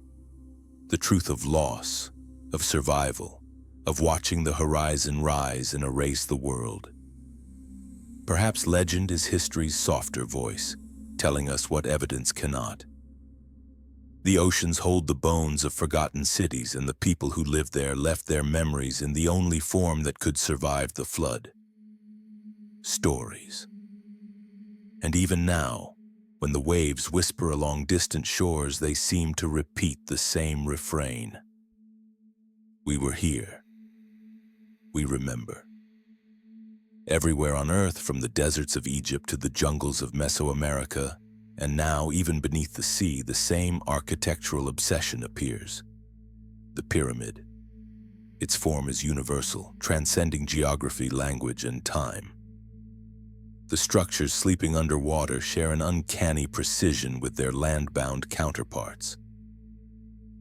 S1: The truth of loss, of survival, of watching the horizon rise and erase the world. Perhaps legend is history's softer voice, telling us what evidence cannot. The oceans hold the bones of forgotten cities, and the people who lived there left their memories in the only form that could survive the flood: stories. And even now, when the waves whisper along distant shores, they seem to repeat the same refrain. We were here. We remember. Everywhere on Earth, from the deserts of Egypt to the jungles of Mesoamerica, and now even beneath the sea, the same architectural obsession appears: the pyramid. Its form is universal, transcending geography, language, and time. The structures sleeping underwater share an uncanny precision with their land-bound counterparts.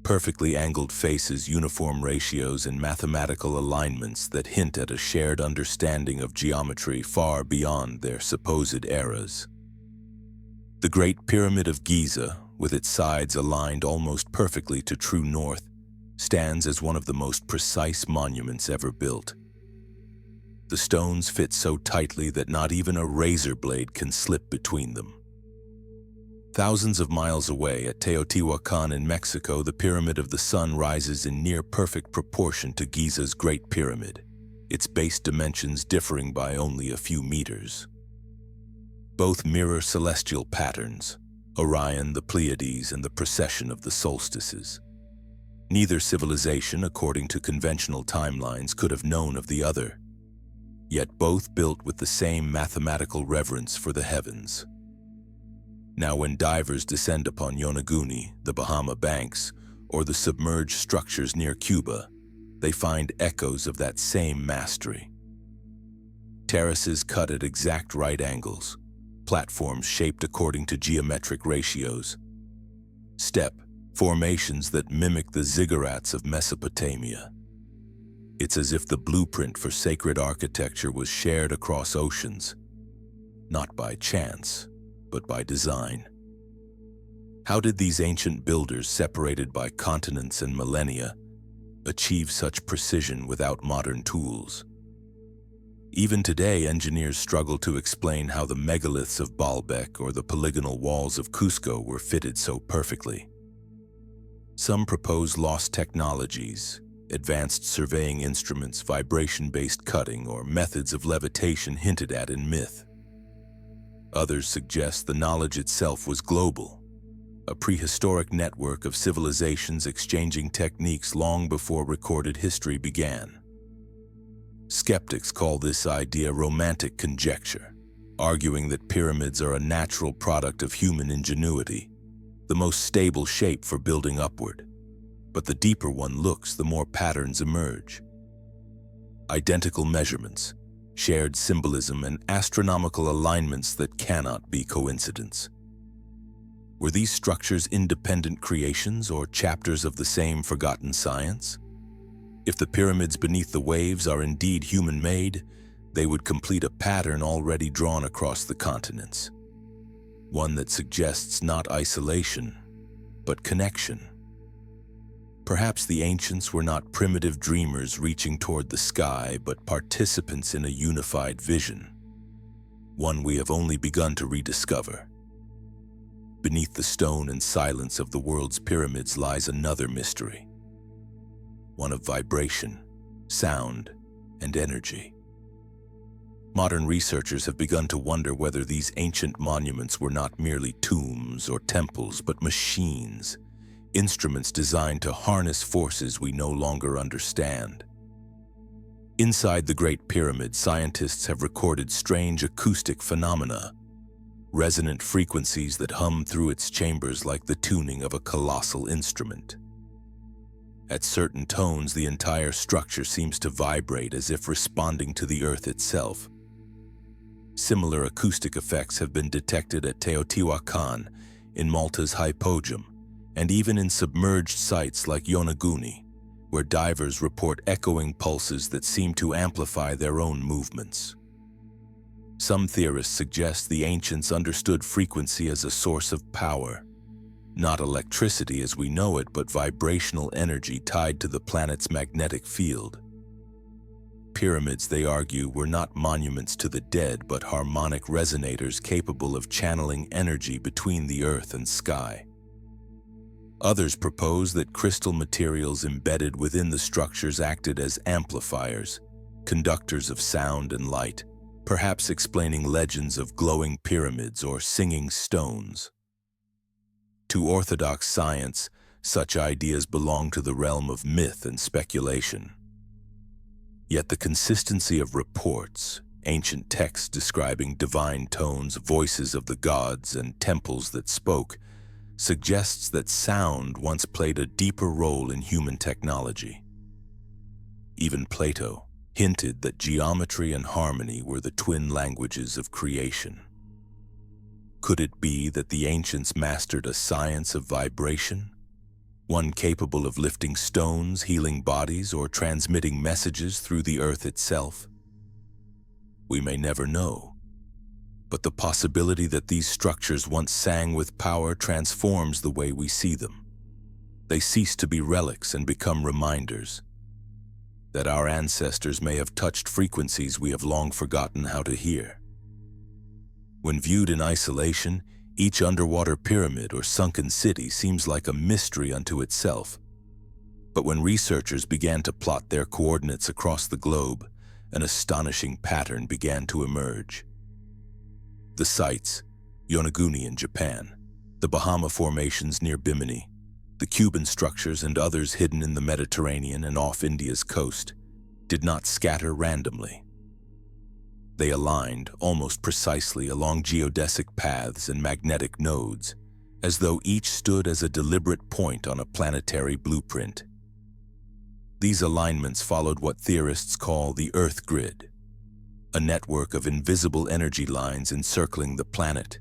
S1: Perfectly angled faces, uniform ratios, and mathematical alignments that hint at a shared understanding of geometry far beyond their supposed eras. The Great Pyramid of Giza, with its sides aligned almost perfectly to true north, stands as one of the most precise monuments ever built. The stones fit so tightly that not even a razor blade can slip between them. Thousands of miles away at Teotihuacan in Mexico, the Pyramid of the Sun rises in near-perfect proportion to Giza's Great Pyramid, its base dimensions differing by only a few meters. Both mirror celestial patterns: Orion, the Pleiades, and the precession of the solstices. Neither civilization, according to conventional timelines, could have known of the other, yet both built with the same mathematical reverence for the heavens. Now, when divers descend upon Yonaguni, the Bahama banks, or the submerged structures near Cuba, they find echoes of that same mastery. Terraces cut at exact right angles, platforms shaped according to geometric ratios, step formations that mimic the ziggurats of Mesopotamia. It's as if the blueprint for sacred architecture was shared across oceans, not by chance, but by design. How did these ancient builders, separated by continents and millennia, achieve such precision without modern tools? Even today, engineers struggle to explain how the megaliths of Baalbek or the polygonal walls of Cusco were fitted so perfectly. Some propose lost technologies, advanced surveying instruments, vibration-based cutting, or methods of levitation hinted at in myth. Others suggest the knowledge itself was global, a prehistoric network of civilizations exchanging techniques long before recorded history began. Skeptics call this idea romantic conjecture, arguing that pyramids are a natural product of human ingenuity, the most stable shape for building upward. But the deeper one looks, the more patterns emerge. Identical measurements, shared symbolism, and astronomical alignments that cannot be coincidence. Were these structures independent creations or chapters of the same forgotten science? If the pyramids beneath the waves are indeed human-made, they would complete a pattern already drawn across the continents. One that suggests not isolation, but connection. Perhaps the ancients were not primitive dreamers reaching toward the sky, but participants in a unified vision, one we have only begun to rediscover. Beneath the stone and silence of the world's pyramids lies another mystery, one of vibration, sound, and energy. Modern researchers have begun to wonder whether these ancient monuments were not merely tombs or temples, but machines, instruments designed to harness forces we no longer understand. Inside the Great Pyramid, scientists have recorded strange acoustic phenomena, resonant frequencies that hum through its chambers like the tuning of a colossal instrument. At certain tones, the entire structure seems to vibrate as if responding to the earth itself. Similar acoustic effects have been detected at Teotihuacan, in Malta's Hypogeum, and even in submerged sites like Yonaguni, where divers report echoing pulses that seem to amplify their own movements. Some theorists suggest the ancients understood frequency as a source of power, not electricity as we know it, but vibrational energy tied to the planet's magnetic field. pyramids, they argue, were not monuments to the dead but harmonic resonators capable of channeling energy between the earth and sky. Others propose that crystal materials embedded within the structures acted as amplifiers, conductors of sound and light, perhaps explaining legends of glowing pyramids or singing stones. To orthodox science, such ideas belong to the realm of myth and speculation. Yet the consistency of reports, ancient texts describing divine tones, voices of the gods, and temples that spoke, suggests that sound once played a deeper role in human technology. Even Plato hinted that geometry and harmony were the twin languages of creation. Could it be that the ancients mastered a science of vibration, one capable of lifting stones, healing bodies, or transmitting messages through the earth itself? We may never know, but the possibility that these structures once sang with power transforms the way we see them. They cease to be relics and become reminders that our ancestors may have touched frequencies we have long forgotten how to hear. When viewed in isolation, each underwater pyramid or sunken city seems like a mystery unto itself. But when researchers began to plot their coordinates across the globe, an astonishing pattern began to emerge. The sites, Yonaguni in Japan, the Bahama formations near Bimini, the Cuban structures and others hidden in the Mediterranean and off India's coast, did not scatter randomly. They aligned almost precisely along geodesic paths and magnetic nodes, as though each stood as a deliberate point on a planetary blueprint. These alignments followed what theorists call the Earth Grid, a network of invisible energy lines encircling the planet,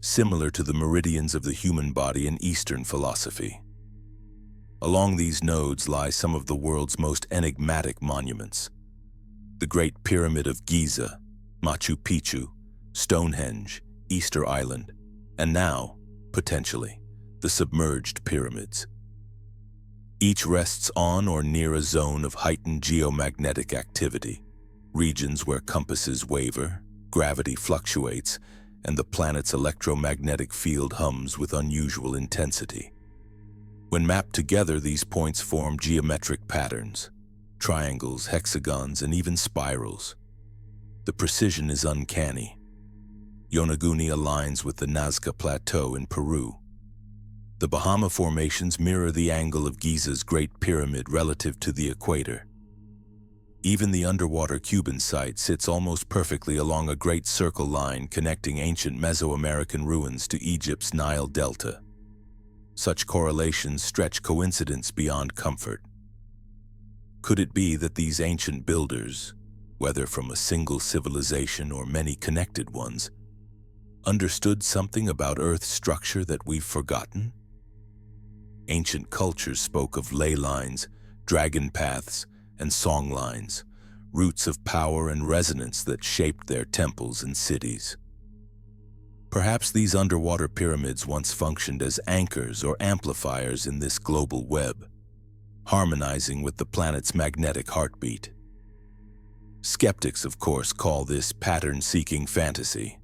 S1: similar to the meridians of the human body in Eastern philosophy. Along these nodes lie some of the world's most enigmatic monuments: the Great Pyramid of Giza, Machu Picchu, Stonehenge, Easter Island, and now, potentially, the submerged pyramids. Each rests on or near a zone of heightened geomagnetic activity, regions where compasses waver, gravity fluctuates, and the planet's electromagnetic field hums with unusual intensity. When mapped together, these points form geometric patterns: triangles, hexagons, and even spirals. The precision is uncanny. Yonaguni aligns with the Nazca Plateau in Peru. The Bahama formations mirror the angle of Giza's Great Pyramid relative to the equator. Even the underwater Cuban site sits almost perfectly along a great circle line connecting ancient Mesoamerican ruins to Egypt's Nile Delta. Such correlations stretch coincidence beyond comfort. Could it be that these ancient builders, whether from a single civilization or many connected ones, understood something about Earth's structure that we've forgotten? Ancient cultures spoke of ley lines, dragon paths, and song lines, roots of power and resonance that shaped their temples and cities. Perhaps these underwater pyramids once functioned as anchors or amplifiers in this global web, harmonizing with the planet's magnetic heartbeat. Skeptics, of course, call this pattern-seeking fantasy.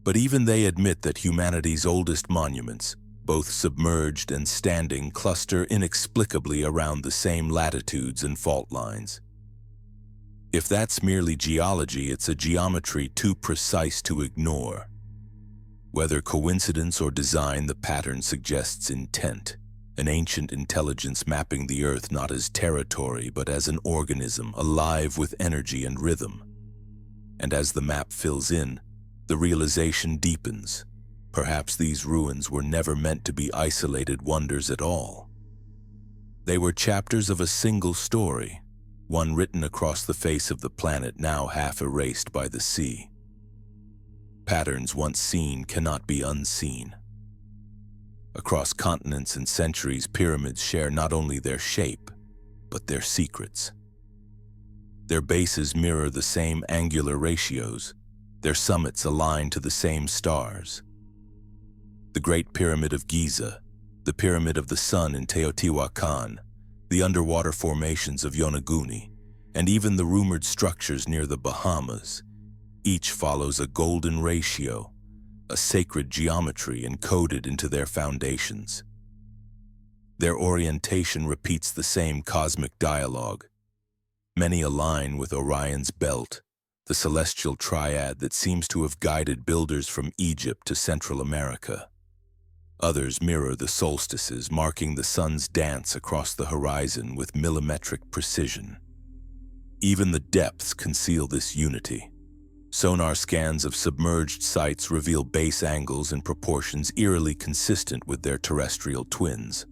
S1: But even they admit that humanity's oldest monuments, both submerged and standing, cluster inexplicably around the same latitudes and fault lines. If that's merely geology, it's a geometry too precise to ignore. Whether coincidence or design, the pattern suggests intent, an ancient intelligence mapping the Earth not as territory but as an organism alive with energy and rhythm. And as the map fills in, the realization deepens. Perhaps these ruins were never meant to be isolated wonders at all. They were chapters of a single story, one written across the face of the planet now half erased by the sea. Patterns once seen cannot be unseen. Across continents and centuries, pyramids share not only their shape, but their secrets. Their bases mirror the same angular ratios, their summits align to the same stars. The Great Pyramid of Giza, the Pyramid of the Sun in Teotihuacan, the underwater formations of Yonaguni, and even the rumored structures near the Bahamas, each follows a golden ratio, a sacred geometry encoded into their foundations. Their orientation repeats the same cosmic dialogue. Many align with Orion's belt, the celestial triad that seems to have guided builders from Egypt to Central America. Others mirror the solstices, marking the sun's dance across the horizon with millimetric precision. Even the depths conceal this unity. Sonar scans of submerged sites reveal base angles and proportions eerily consistent with their terrestrial twins.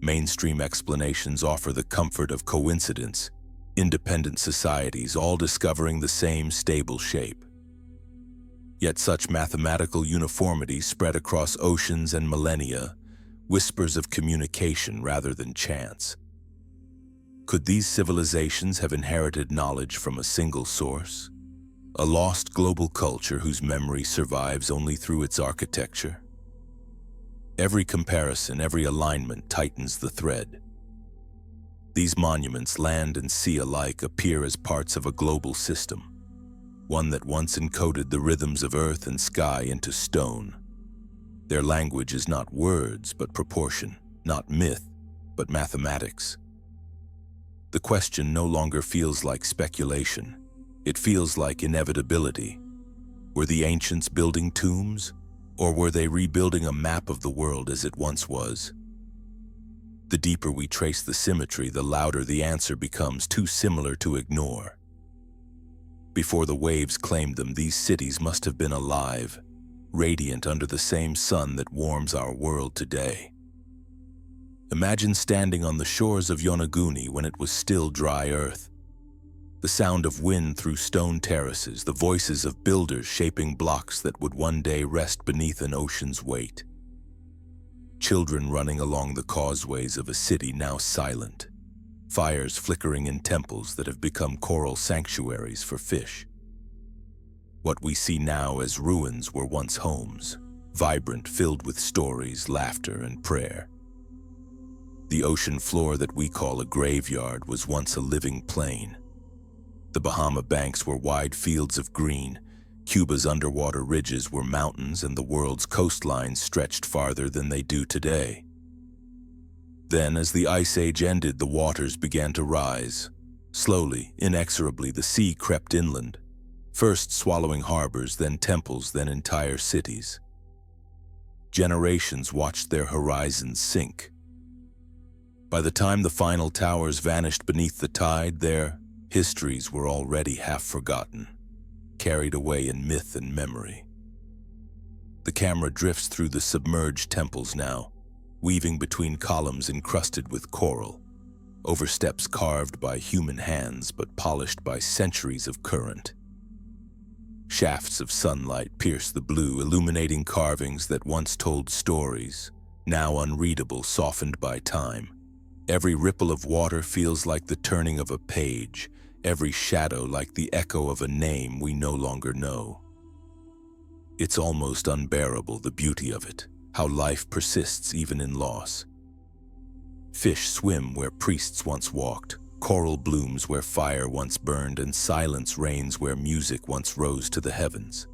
S1: Mainstream explanations offer the comfort of coincidence, independent societies all discovering the same stable shape. Yet such mathematical uniformity spread across oceans and millennia, whispers of communication rather than chance. Could these civilizations have inherited knowledge from a single source? A lost global culture whose memory survives only through its architecture? Every comparison, every alignment tightens the thread. These monuments, land and sea alike, appear as parts of a global system, one that once encoded the rhythms of earth and sky into stone. Their language is not words, but proportion, not myth, but mathematics. The question no longer feels like speculation. It feels like inevitability. Were the ancients building tombs, or were they rebuilding a map of the world as it once was? The deeper we trace the symmetry, the louder the answer becomes, too similar to ignore. Before the waves claimed them, these cities must have been alive, radiant under the same sun that warms our world today. Imagine standing on the shores of Yonaguni when it was still dry earth. The sound of wind through stone terraces, the voices of builders shaping blocks that would one day rest beneath an ocean's weight. Children running along the causeways of a city now silent. Fires flickering in temples that have become coral sanctuaries for fish. What we see now as ruins were once homes, vibrant, filled with stories, laughter, and prayer. The ocean floor that we call a graveyard was once a living plain. The Bahama banks were wide fields of green, Cuba's underwater ridges were mountains, and the world's coastlines stretched farther than they do today. Then, as the Ice Age ended, the waters began to rise. Slowly, inexorably, the sea crept inland, first swallowing harbors, then temples, then entire cities. Generations watched their horizons sink. By the time the final towers vanished beneath the tide, their histories were already half forgotten, carried away in myth and memory. The camera drifts through the submerged temples now, weaving between columns encrusted with coral, over steps carved by human hands but polished by centuries of current. Shafts of sunlight pierce the blue, illuminating carvings that once told stories, now unreadable, softened by time. Every ripple of water feels like the turning of a page, every shadow like the echo of a name we no longer know. It's almost unbearable, the beauty of it, how life persists even in loss. Fish swim where priests once walked, coral blooms where fire once burned, and silence reigns where music once rose to the heavens.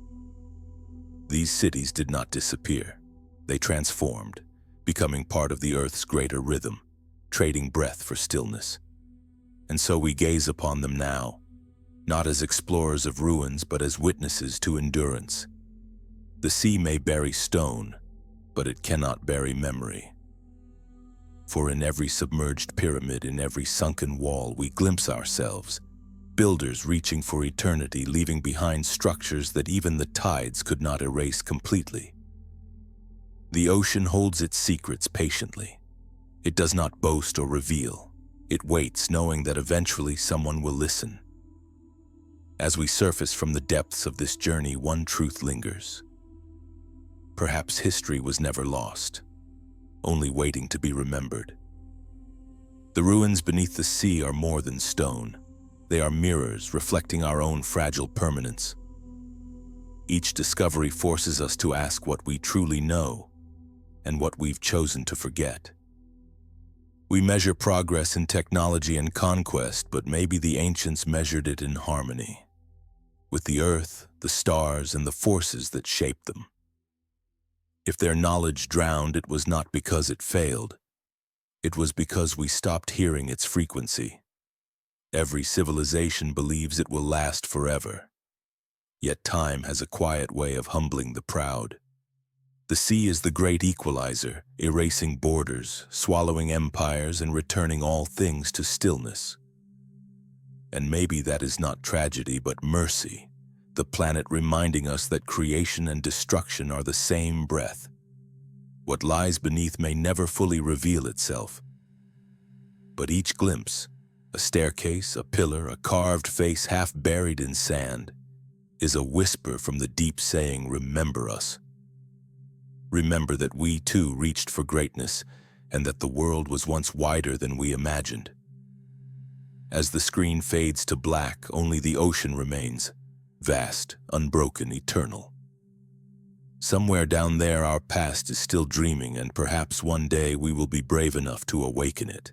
S1: These cities did not disappear. They transformed, becoming part of the Earth's greater rhythm, trading breath for stillness. And so we gaze upon them now, not as explorers of ruins, but as witnesses to endurance. The sea may bury stone, but it cannot bury memory. For in every submerged pyramid, in every sunken wall, we glimpse ourselves, builders reaching for eternity, leaving behind structures that even the tides could not erase completely. The ocean holds its secrets patiently. It does not boast or reveal. It waits, knowing that eventually someone will listen. As we surface from the depths of this journey, one truth lingers. Perhaps history was never lost, only waiting to be remembered. The ruins beneath the sea are more than stone. They are mirrors reflecting our own fragile permanence. Each discovery forces us to ask what we truly know and what we've chosen to forget. We measure progress in technology and conquest, but maybe the ancients measured it in harmony, with the earth, the stars, and the forces that shaped them. If their knowledge drowned, it was not because it failed. It was because we stopped hearing its frequency. Every civilization believes it will last forever. Yet time has a quiet way of humbling the proud. The sea is the great equalizer, erasing borders, swallowing empires, and returning all things to stillness. And maybe that is not tragedy, but mercy, the planet reminding us that creation and destruction are the same breath. What lies beneath may never fully reveal itself. But each glimpse, a staircase, a pillar, a carved face half buried in sand, is a whisper from the deep saying, "Remember us." Remember that we too reached for greatness, and that the world was once wider than we imagined. As the screen fades to black, only the ocean remains, vast, unbroken, eternal. Somewhere down there our past is still dreaming, and perhaps one day we will be brave enough to awaken it.